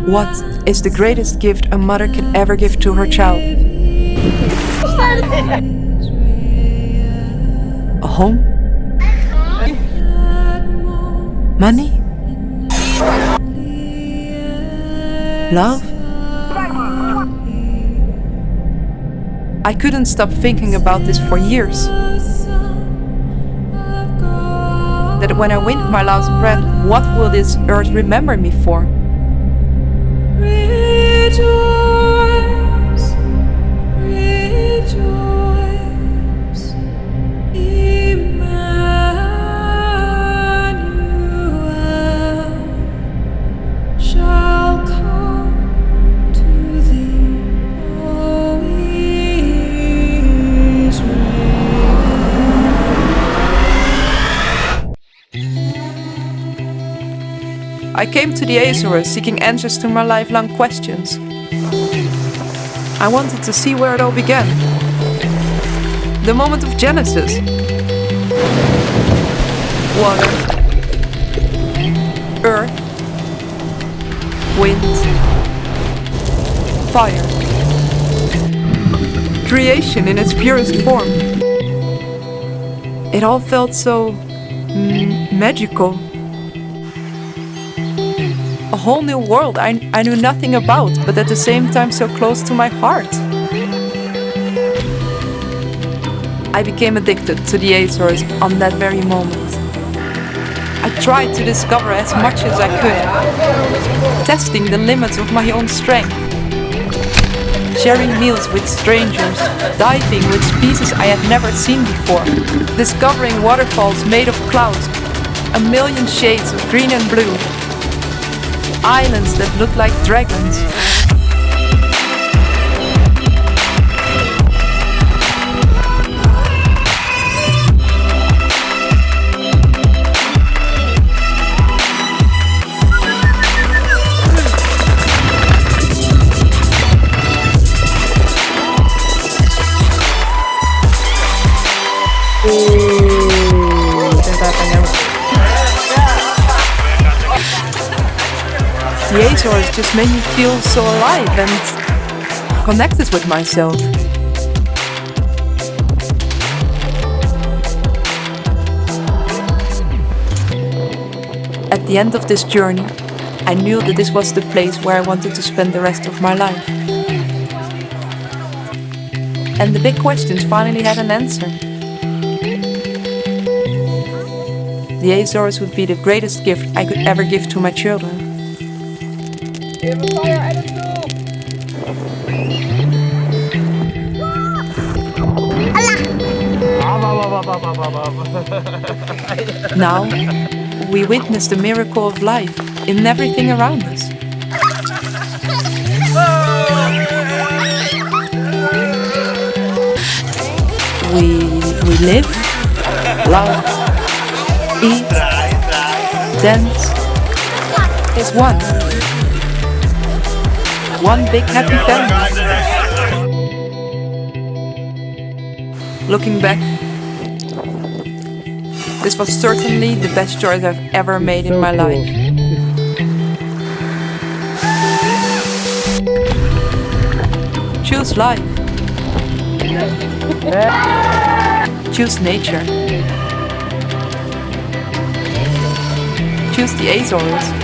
What is the greatest gift a mother can ever give to her child? A home? Money? Love? I couldn't stop thinking about this for years. That when I win my last breath, what will this earth remember me for? Rejoice, rejoice, Emmanuel shall come to thee, O Israel. I came to the Azores seeking answers to my lifelong questions. I wanted to see where it all began. The moment of Genesis. Water, earth, wind, fire. Creation in its purest form. It all felt so magical. A whole new world I knew nothing about, but at the same time so close to my heart. I became addicted to the Azores on that very moment. I tried to discover as much as I could, testing the limits of my own strength. Sharing meals with strangers, diving with species I had never seen before, discovering waterfalls made of clouds, a million shades of green and blue, islands that look like dragons. The Azores just made me feel so alive and connected with myself. At the end of this journey, I knew that this was the place where I wanted to spend the rest of my life. And the big questions finally had an answer. The Azores would be the greatest gift I could ever give to my children. Now, we witness the miracle of life in everything around us. We live, love, eat, dance, is one. One big happy family. Looking back, this was certainly the best choice I've ever made in my life. Choose life. Choose nature. Choose the Azores.